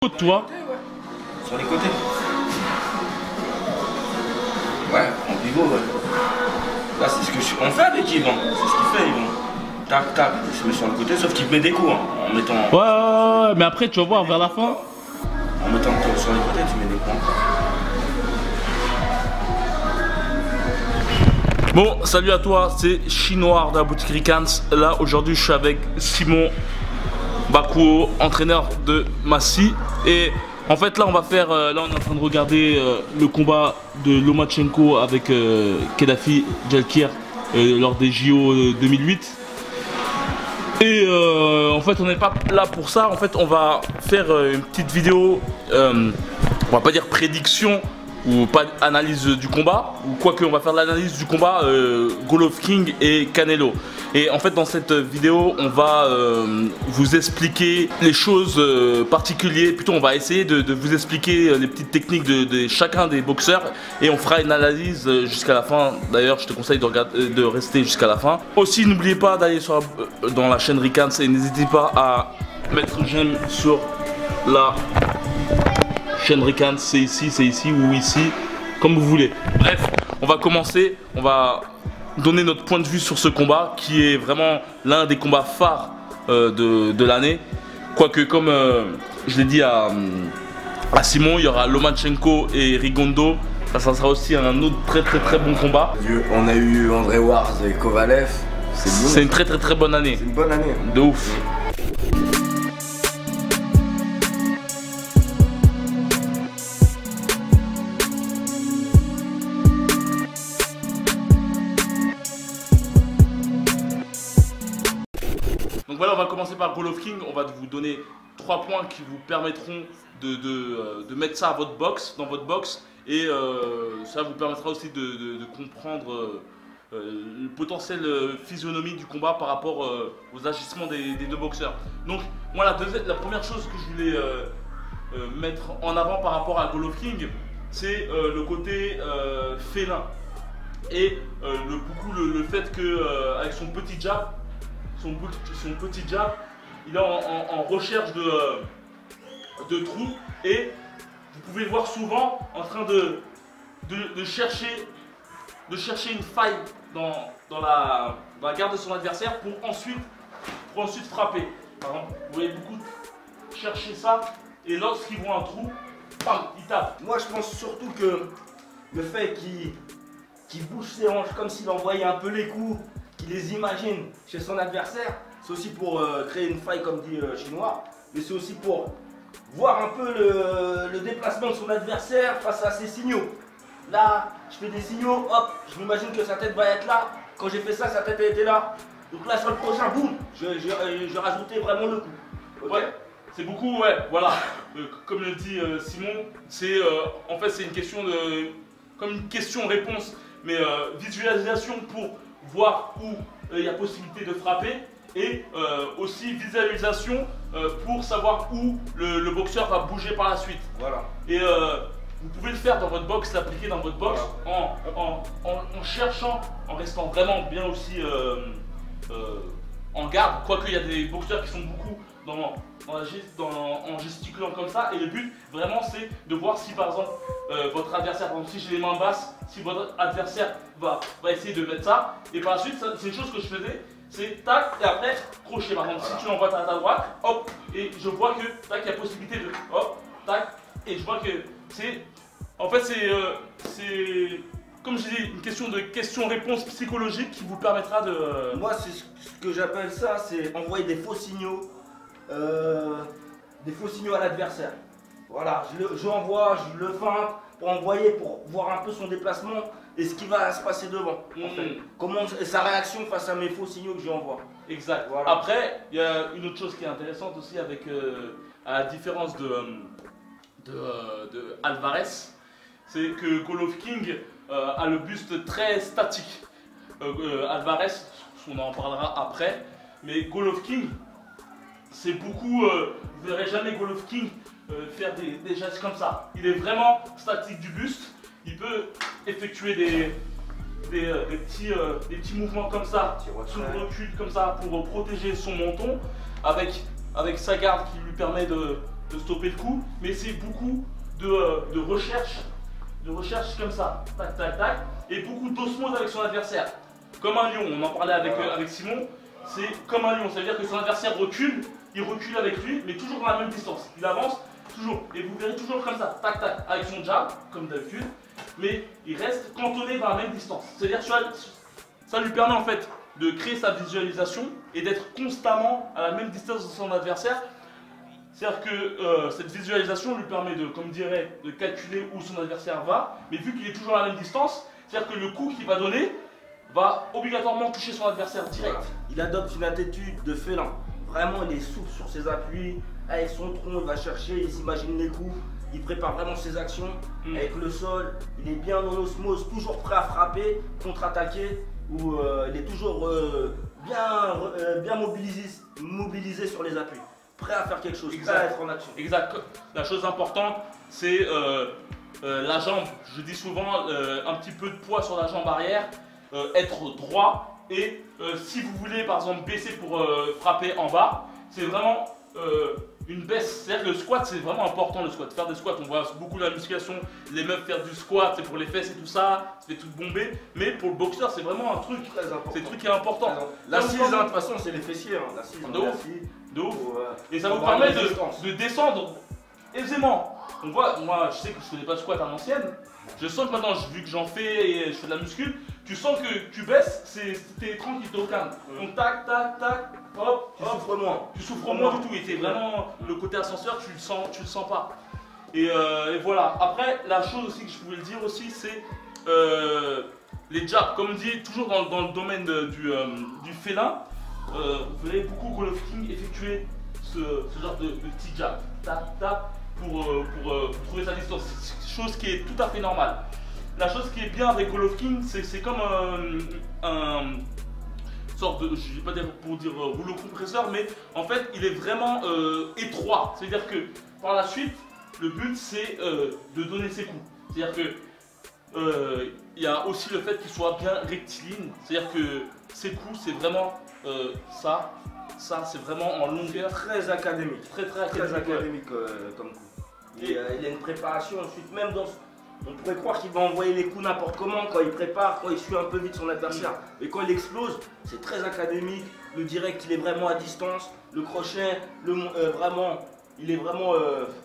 Toi? Sur les côtés. Ouais, en pivot, ouais. Là, c'est ce que on fait avec Yvan. C'est ce qu'il fait, Yvan. Tac, tac, il se met sur le côté, sauf qu'il met des coups, hein, en mettant... Ouais, mais après, tu vas voir, vers la fin... En mettant sur les côtés, tu mets des coups. Bon, salut à toi, c'est Chinois de la boutique Ricans. Là, aujourd'hui, je suis avec Simon Bakuo, entraîneur de Massy. Et en fait, là, on va faire... là, on est en train de regarder le combat de Lomachenko avec Khadafi Jalkir lors des JO 2008. Et en fait, on n'est pas là pour ça. En fait, on va faire une petite vidéo, on va pas dire prédiction ou pas analyse du combat, ou quoique on va faire l'analyse du combat Golovkin et Canelo. Et en fait, dans cette vidéo, on va vous expliquer les choses particulières. Plutôt, on va essayer de vous expliquer les petites techniques de chacun des boxeurs, et on fera une analyse jusqu'à la fin. D'ailleurs, je te conseille de rester jusqu'à la fin. Aussi, n'oubliez pas d'aller dans la chaîne Ricans et n'hésitez pas à mettre j'aime sur la chaîne Ricans, c'est ici ou ici, comme vous voulez. Bref, on va commencer, on va donner notre point de vue sur ce combat qui est vraiment l'un des combats phares de l'année. Quoique, comme je l'ai dit à Simon, il y aura Lomachenko et Rigondeaux. Ça sera aussi un autre très bon combat. On a eu André Ward et Kovalev. C'est une très bonne année. C'est une bonne année. De ouf. Donc voilà, on va commencer par Golovkin. On va vous donner 3 points qui vous permettront de mettre ça à votre box, dans votre box. Et ça vous permettra aussi de comprendre le potentiel physionomie du combat par rapport aux agissements des deux boxeurs. Donc moi, la première chose que je voulais mettre en avant par rapport à Golovkin, c'est le côté félin. Et le fait qu'avec son petit jab, son petit jab, il est en recherche de trous, et vous pouvez voir souvent en train de chercher une faille dans la garde de son adversaire pour ensuite frapper. Par exemple, vous voyez beaucoup chercher ça, et lorsqu'ils voient un trou, bam, ils tapent. Moi, je pense surtout que le fait qu'il bouge ses hanches comme s'il envoyait un peu les coups, qu'il les imagine chez son adversaire, c'est aussi pour créer une faille, comme dit Chinois, mais c'est aussi pour voir un peu le déplacement de son adversaire face à ses signaux. Là, je fais des signaux, hop, je m'imagine que sa tête va être là. Quand j'ai fait ça, sa tête était là. Donc là, sur le prochain, boum, je rajoutais vraiment le coup. Okay. Ouais, c'est beaucoup, ouais, voilà. Comme le dit Simon, c'est en fait c'est une question comme une question-réponse, mais visualisation pour voir où il y a possibilité de frapper, et aussi visualisation pour savoir où le boxeur va bouger par la suite. Voilà. Et vous pouvez le faire dans votre box, l'appliquer dans votre box, voilà, en cherchant, en restant vraiment bien aussi en garde. Quoique il y a des boxeurs qui sont beaucoup en gesticulant comme ça, et le but vraiment c'est de voir si par exemple votre adversaire, par exemple si j'ai les mains basses, si votre adversaire va essayer de mettre ça, et par la suite c'est une chose que je faisais, c'est tac, et après crochet. Par exemple, si tu l'envoies à ta droite, hop, et je vois que tac, il y a possibilité de hop, tac, et je vois que c'est en fait c'est comme je dis, une question de question-réponse psychologique qui vous permettra de... Moi, c'est ce que j'appelle ça, c'est envoyer des faux signaux à l'adversaire. Voilà, je envoie, je le feinte pour envoyer, pour voir un peu son déplacement et ce qui va se passer devant. En fait. Comment, et sa réaction face à mes faux signaux que j'envoie. Exact. Voilà. Après, il y a une autre chose qui est intéressante aussi avec, à la différence de Alvarez, c'est que Golovkin a le buste très statique. Alvarez, on en parlera après, mais Golovkin, c'est beaucoup, vous ne verrez jamais Golovkin faire des gestes comme ça. Il est vraiment statique du buste, il peut effectuer des petits mouvements comme ça, sous le recul comme ça, pour protéger son menton, avec sa garde qui lui permet stopper le coup, mais c'est beaucoup de recherche comme ça, tac, tac, tac, et beaucoup d'osmose avec son adversaire. Comme un lion, on en parlait avec Simon, c'est comme un lion, ça veut dire que son adversaire recule, il recule avec lui, mais toujours dans la même distance. Il avance toujours, et vous verrez toujours comme ça, tac, tac, avec son jab, comme d'habitude, mais il reste cantonné dans la même distance. C'est-à-dire que ça lui permet en fait de créer sa visualisation et d'être constamment à la même distance de son adversaire. C'est-à-dire que cette visualisation lui permet de, comme dirait, de calculer où son adversaire va, mais vu qu'il est toujours à la même distance, c'est-à-dire que le coup qu'il va donner va obligatoirement toucher son adversaire direct. Voilà. Il adopte une attitude de félin. Vraiment, il est souple sur ses appuis. Avec son tronc, il va chercher, il s'imagine les coups. Il prépare vraiment ses actions. Avec le sol, il est bien en osmose, toujours prêt à frapper, contre-attaquer. Où il est toujours bien mobilisé sur les appuis. Prêt à faire quelque chose, prêt à être en action. Exact. La chose importante, c'est la jambe. Je dis souvent un petit peu de poids sur la jambe arrière, être droit. Et si vous voulez par exemple baisser pour frapper en bas, c'est vraiment une baisse. C'est-à-dire que le squat, c'est vraiment important, le squat. Faire des squats, on voit beaucoup la musculation, les meufs faire du squat, c'est pour les fesses et tout ça, ça fait tout bomber. Mais pour le boxeur, c'est vraiment un truc très important. C'est un truc qui est important. L'assise, de toute façon, c'est les fessiers. Hein. L'assise, de ouf. Et ça vous permet de descendre aisément. On voit, moi, je sais que je faisais pas de squat à l'ancienne. Je sens que maintenant, vu que j'en fais et je fais de la muscu, tu sens que tu baisses, t'es tranquille, t'es au calme. Donc tac, tac, tac, hop, tu souffres moins. Tu souffres moins du tout. Et c'est vraiment le côté ascenseur, tu le sens pas. Et voilà. Après, la chose aussi que je pouvais le dire aussi, c'est les jabs. Comme dit, toujours dans le domaine du félin, vous allez beaucoup Golovkin effectuer ce genre de petit jab. Tac, tac, pour trouver sa distance. Chose qui est tout à fait normale. La chose qui est bien avec Golovkin, c'est comme un sorte de, je vais pas dire pour dire rouleau compresseur, mais en fait il est vraiment étroit. C'est-à-dire que par la suite, le but c'est de donner ses coups. C'est-à-dire que il y a aussi le fait qu'il soit bien rectiligne. C'est-à-dire que ses coups c'est vraiment ça c'est vraiment en longueur. Très académique. Très académique comme coup. Et il a une préparation ensuite, même dans. On pourrait croire qu'il va envoyer les coups n'importe comment quand il prépare, quand il suit un peu vite son adversaire. Mais quand il explose, c'est très académique. Le direct, il est vraiment à distance. Le crochet, il est vraiment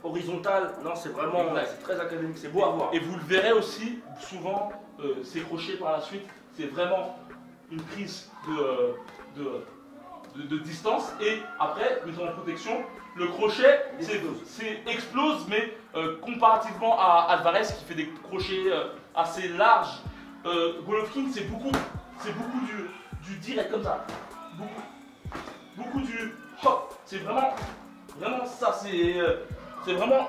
horizontal. Non, c'est vraiment très académique. C'est beau à voir. Et vous le verrez aussi, souvent, ces crochets par la suite, c'est vraiment une prise de distance. Et après, mettons en protection, le crochet, c'est explose, mais comparativement à Alvarez qui fait des crochets assez larges, Golovkin c'est beaucoup du direct comme ça, beaucoup du hop. C'est vraiment ça, c'est vraiment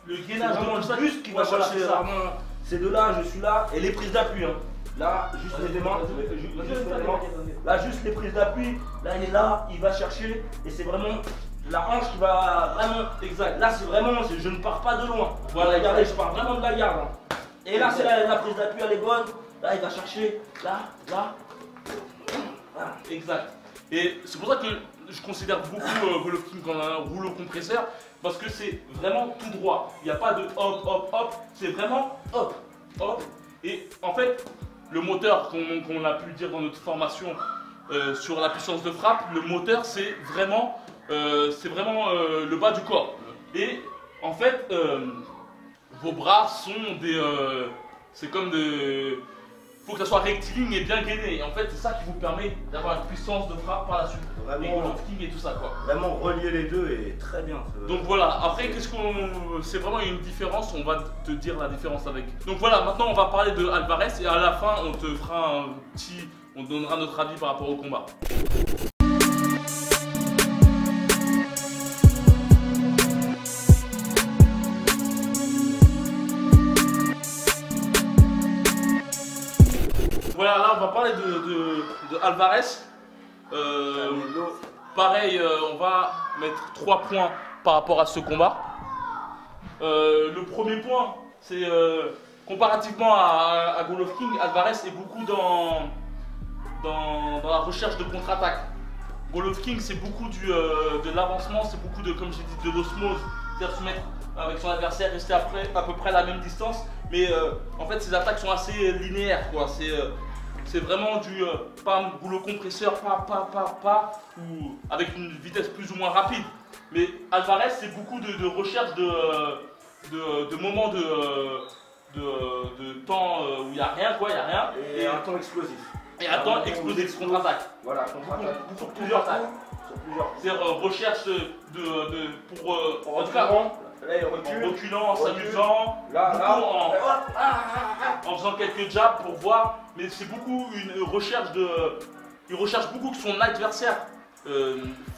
le gainage, vraiment le buste qui va chercher. C'est de là, je suis là, et les prises d'appui. Hein. Là, juste les mains, là juste les prises d'appui. Là, il est là, il va chercher, et c'est vraiment la hanche qui va vraiment exact. Là, c'est vraiment, je ne pars pas de loin. Voilà, regardez, je pars vraiment de la garde. Hein. Et là, c'est la prise d'appui, elle est bonne. Là, il va chercher. Là. Voilà. Exact. Et c'est pour ça que je considère beaucoup Golovkin comme un rouleau compresseur, parce que c'est vraiment tout droit. Il n'y a pas de hop, hop, hop. C'est vraiment hop, hop. Et en fait, le moteur, qu'on a pu le dire dans notre formation sur la puissance de frappe, le moteur, c'est vraiment le bas du corps. Et en fait, vos bras sont des... c'est comme de... Il faut que ça soit rectiligne et bien gainé. Et en fait, c'est ça qui vous permet d'avoir une puissance de frappe par la suite. Vraiment, et Golovkin et tout ça, quoi. Vraiment relier les deux est très bien. Donc voilà, après, c'est vraiment une différence, on va te dire la différence avec. Donc voilà, maintenant on va parler de Alvarez et à la fin, on te fera on donnera notre avis par rapport au combat. Voilà, là on va parler de Alvarez. Pareil, on va mettre 3 points par rapport à ce combat. Le premier point, c'est comparativement à Golovkin, Alvarez est beaucoup dans la recherche de contre-attaque. Golovkin, c'est beaucoup de l'avancement, c'est beaucoup de, comme j'ai dit, de l'osmose. c'est-à-dire se mettre avec son adversaire, rester après à peu près à la même distance, mais en fait ses attaques sont assez linéaires, quoi. C'est vraiment du pas goulot compresseur, pas, ou avec une vitesse plus ou moins rapide. Mais Alvarez, c'est beaucoup de recherche de moments de temps où il n'y a rien, quoi, il n'y a rien. Et un temps explosif. Et un temps explosif, contre-attaque. Voilà, contre-attaque. Sur plusieurs attaques. C'est recherche en tout cas, là, il recule, en reculant, en s'amusant, en faisant quelques jabs pour voir. Mais c'est beaucoup une recherche de. Il recherche beaucoup que son adversaire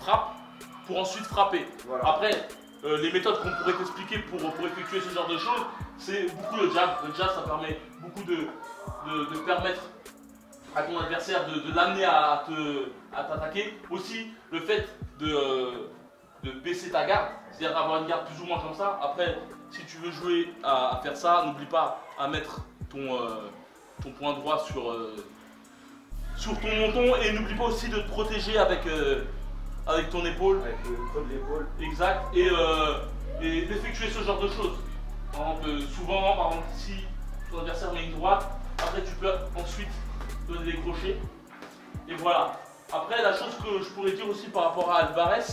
frappe pour ensuite frapper. Voilà. Après, les méthodes qu'on pourrait t'expliquer pour effectuer ce genre de choses, c'est beaucoup le jab. Le jab, ça permet beaucoup de permettre à ton adversaire de l'amener à t'attaquer. Aussi, le fait de baisser ta garde, c'est-à-dire d'avoir une garde plus ou moins comme ça. Après, si tu veux jouer à faire ça, n'oublie pas à mettre ton point droit sur ton menton, et n'oublie pas aussi de te protéger avec ton épaule. Avec le creux de l'épaule. Exact. Et d'effectuer ce genre de choses. Par exemple, souvent, par exemple, si ton adversaire met une droite, après tu peux ensuite donner des crochets. Et voilà. Après, la chose que je pourrais dire aussi par rapport à Alvarez,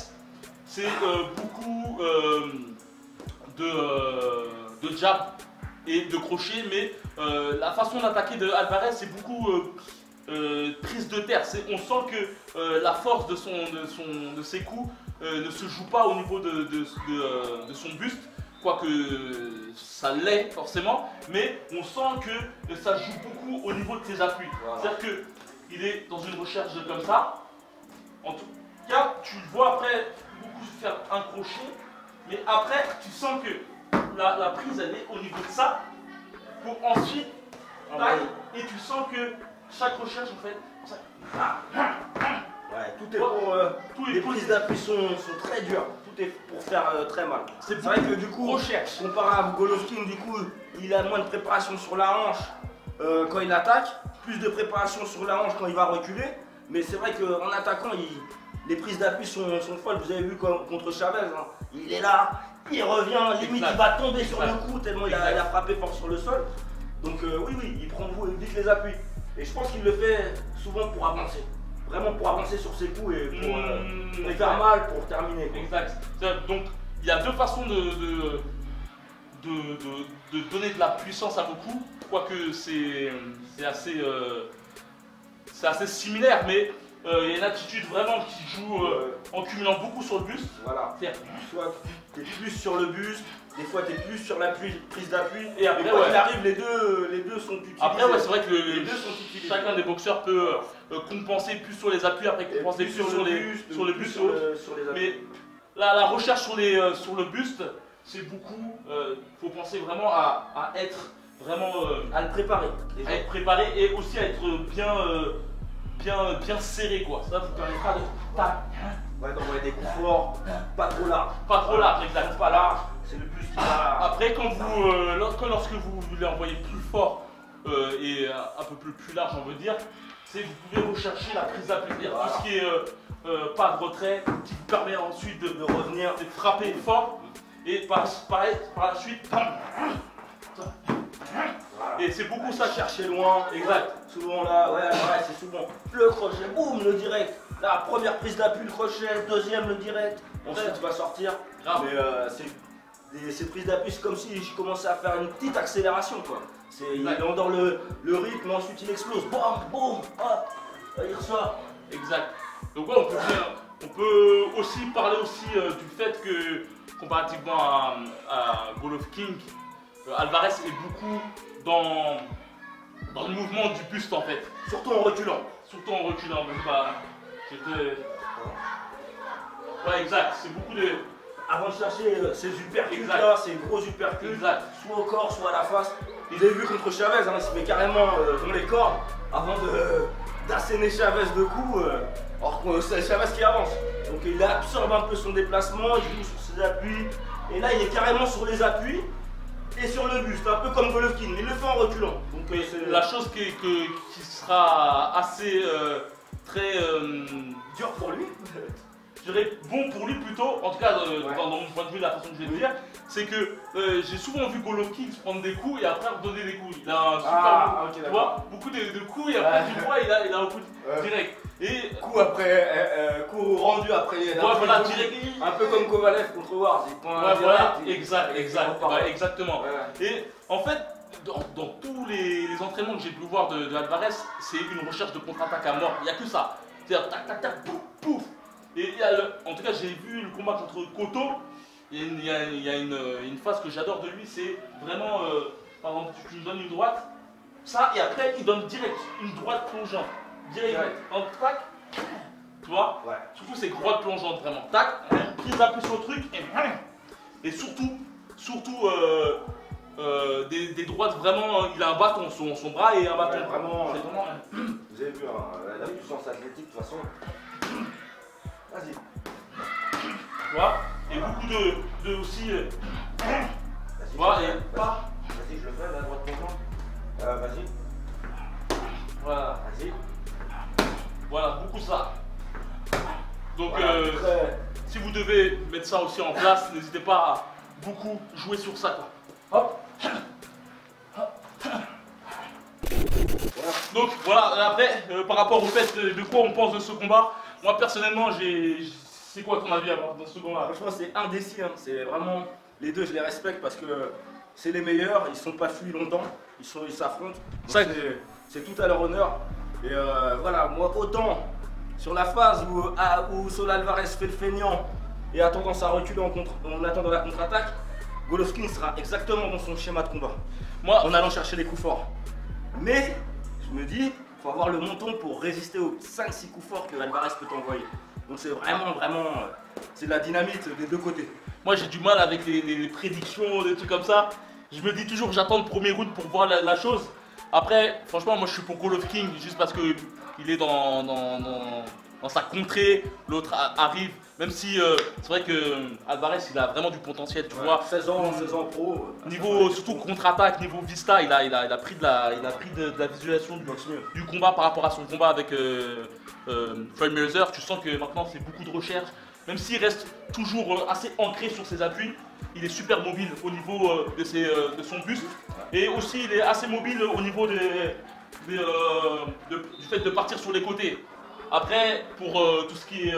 c'est beaucoup de jab et de crochet, mais la façon d'attaquer de Alvarez, c'est beaucoup prise de terre. On sent que la force de ses coups ne se joue pas au niveau de son buste, quoique ça l'est forcément, mais on sent que ça joue beaucoup au niveau de ses appuis. Voilà. C'est-à-dire qu'il est dans une recherche comme ça. En tout cas, tu le vois après beaucoup faire un crochet, mais après tu sens que la prise elle est au niveau de ça, pour ensuite taille, et tu sens que chaque recherche en fait. Ouais, tout est pour. Les prises d'appui sont très dures. Tout est pour faire très mal. C'est vrai que du coup, comparé à Golovkin, du coup, il a moins de préparation sur la hanche quand il attaque, plus de préparation sur la hanche quand il va reculer. Mais c'est vrai qu'en attaquant, les prises d'appui sont folles. Vous avez vu contre Chavez, hein. Il est là, il revient, limite il va tomber sur le coup tellement il a frappé fort sur le sol. Donc oui, il prend vite les appuis. Et je pense qu'il le fait souvent pour avancer. Vraiment pour avancer sur ses coups et pour faire mal, pour terminer. Quoi. Exact. Donc il y a deux façons de donner de la puissance à vos coups, quoique c'est assez similaire, mais il y a une attitude vraiment qui joue en cumulant beaucoup sur le buste. Voilà. Soit tu es plus sur le buste, des fois tu es plus sur la prise d'appui, et après quand il arrive, les deux sont utilisés. Après c'est vrai que les deux sont utilisés. Chacun des boxeurs peut compenser plus sur les appuis, après compenser plus sur le buste. Sur les appuis. Mais la recherche sur le buste, c'est beaucoup, faut penser vraiment à être vraiment à le préparer. À être préparé et aussi à être bien serré, quoi. Ça vous permettra d'envoyer des coups forts, pas trop large. Pas trop large, exact. Pas large, c'est le buste qui va. Après, lorsque vous voulez envoyer plus fort et un peu plus large, on veut dire, c'est que vous pouvez rechercher la prise d'appui. Voilà. Tout ce qui est pas de retrait, qui vous permet ensuite de revenir, de frapper fort et par la suite. Voilà. Et c'est beaucoup ça, chercher loin, exact. Souvent là, ouais, c'est souvent le crochet, boum, le direct. La première prise d'appui, le crochet, deuxième, le direct. Ensuite, tu vas sortir. Grave. Mais ces prises d'appui, c'est comme si je commençais à faire une petite accélération, quoi. Il est dans le rythme, ensuite il explose, boum, boum, hop, il reçoit. Exact. Donc ouais, on peut aussi parler aussi du fait que, comparativement à Golovkin, Alvarez est beaucoup dans le mouvement du buste en fait. Surtout en reculant. Ouais, exact. C'est beaucoup de. Avant de chercher ces uppercuts là, ces gros uppercuts, soit au corps, soit à la face. Vous avez vu contre Chavez, hein, il se met carrément dans les cordes avant d'asséner Chavez de coups. Alors que c'est Chavez qui avance. Donc il absorbe un peu son déplacement, il joue sur ses appuis. Et là, il est carrément sur les appuis. Et sur le buste, un peu comme Golovkin, mais il le fait en reculant. Donc, la chose qui sera assez très dur pour lui. je dirais bon pour lui plutôt, en tout cas dans mon point de vue, la façon que je vais le dire, c'est que j'ai souvent vu Golovkin se prendre des coups et après redonner des coups. Il a un super ok, tu vois, beaucoup de coups et après du droit il a un coup direct. Et coup après, coup rendu après. Voilà, direct. Un peu comme Kovalev contre Ward. Voilà, exactement. Et en fait, dans tous les entraînements que j'ai pu voir de Alvarez, c'est une recherche de contre-attaque à mort. Il n'y a que ça. C'est-à-dire tac, tac, tac, pouf, pouf. Et en tout cas, j'ai vu le combat contre Cotto. Il y a une phase que j'adore de lui, c'est vraiment, par exemple, tu lui donnes une droite, ça, et après, il donne direct une droite plongeante. Direct, en tac, tu vois. Surtout ces droites plongeantes, vraiment. Tac, prise d'appui sur le truc, et surtout, des droites vraiment, il a un bâton, son bras et un bâton. Vraiment, vous avez vu, la puissance athlétique de toute façon. Vas-y. Tu vois, et beaucoup de aussi. Vas-y, tu vois, et pas. Vas-y, je le fais, la droite plongeante. Vas-y. Voilà. Vas-y. Voilà, beaucoup ça. Donc, Voilà, si vous devez mettre ça aussi en place, n'hésitez pas à beaucoup jouer sur ça, quoi. Hop. Donc voilà, après, par rapport au fait de quoi on pense de ce combat, moi personnellement, c'est quoi ton avis dans ce combat? Franchement, c'est indécis, hein. C'est vraiment, les deux, je les respecte parce que c'est les meilleurs, ils sont pas fuis longtemps, ils s'affrontent. C'est tout à leur honneur. Et voilà, moi autant sur la phase où Saul Alvarez fait le feignant et a tendance à reculer en attendant la contre-attaque, Golovkin sera exactement dans son schéma de combat. Moi, en allant chercher les coups forts. Mais je me dis, il faut avoir le menton pour résister aux 5-6 coups forts que Alvarez peut t'envoyer. Donc c'est vraiment, c'est de la dynamite des deux côtés. Moi j'ai du mal avec les prédictions, des trucs comme ça. Je me dis toujours que j'attends le premier round pour voir la chose. Après, franchement, moi je suis pour Golovkin juste parce que il est dans sa contrée, l'autre arrive. Même si c'est vrai que Alvarez il a vraiment du potentiel, tu vois. 16 ans pro. Niveau surtout contre-attaque, niveau vista, il a pris de la visualisation du combat par rapport à son combat avec Floyd Mayweather. Tu sens que maintenant c'est beaucoup de recherche. Même s'il reste toujours assez ancré sur ses appuis, il est super mobile au niveau de son buste. Et aussi il est assez mobile au niveau du fait de partir sur les côtés. Après, pour tout ce qui est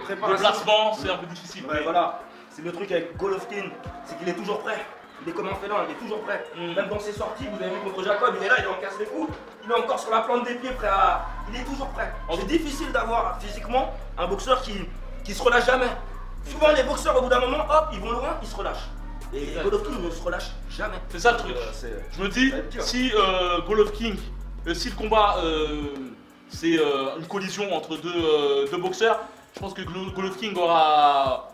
déplacement, c'est un peu difficile. Ouais, mais voilà, c'est le truc avec Golovkin, c'est qu'il est toujours prêt. Il est comme un félin, il est toujours prêt. Même dans ses sorties, vous avez vu contre Jacob, il est là, il en casse les coups. Il est encore sur la plante des pieds, prêt à. Il est toujours prêt. C'est difficile d'avoir physiquement un boxeur qui se relâche jamais. Souvent, les boxeurs, au bout d'un moment, hop, ils vont loin, ils se relâchent. Et Golovkin ne se relâche jamais. C'est ça le truc. Je me dis, si Golovkin, si le combat. C'est une collision entre deux boxeurs. Je pense que Golovkin aura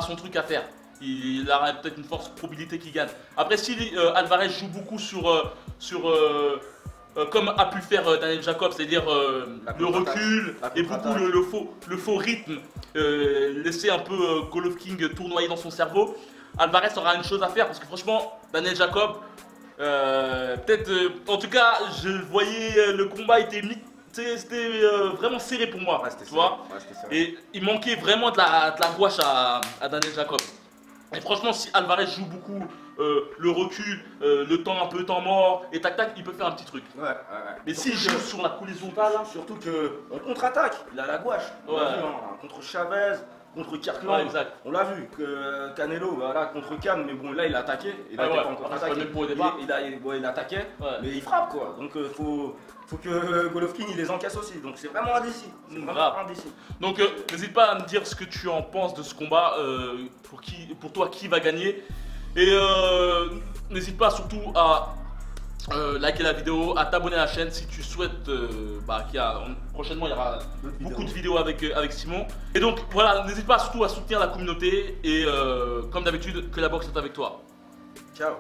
son truc à faire. Il aura peut-être une force probabilité qu'il gagne. Après, si Alvarez joue beaucoup sur comme a pu le faire Daniel Jacob, c'est-à-dire le recul et beaucoup le faux rythme, laisser un peu Golovkin tournoyer dans son cerveau, Alvarez aura une chose à faire parce que franchement, Daniel Jacob, peut-être, en tout cas, je voyais le combat était mis. C'était vraiment serré pour moi, tu vois. Et il manquait vraiment de la gouache à Daniel Jacob. Et franchement, si Alvarez joue beaucoup le recul, le temps mort, et tac tac, il peut faire un petit truc. Mais s'il joue sur la collision horizontale, surtout qu'on contre-attaque, il a la gouache. On l'a vu, hein, contre Chavez, contre Kirkland. On l'a vu, que Canelo, voilà, contre Cannes, mais bon, là il a attaqué. Il a été en contre-attaque. Il attaquait, mais il frappe quoi. Donc faut que Golovkin il les encaisse aussi, donc c'est vraiment indécis. Donc n'hésite pas à me dire ce que tu en penses de ce combat, pour toi qui va gagner. Et n'hésite pas surtout à liker la vidéo, à t'abonner à la chaîne si tu souhaites, prochainement il y aura beaucoup de vidéos avec Simon. Et donc voilà, n'hésite pas surtout à soutenir la communauté et comme d'habitude que la boxe est avec toi. Ciao.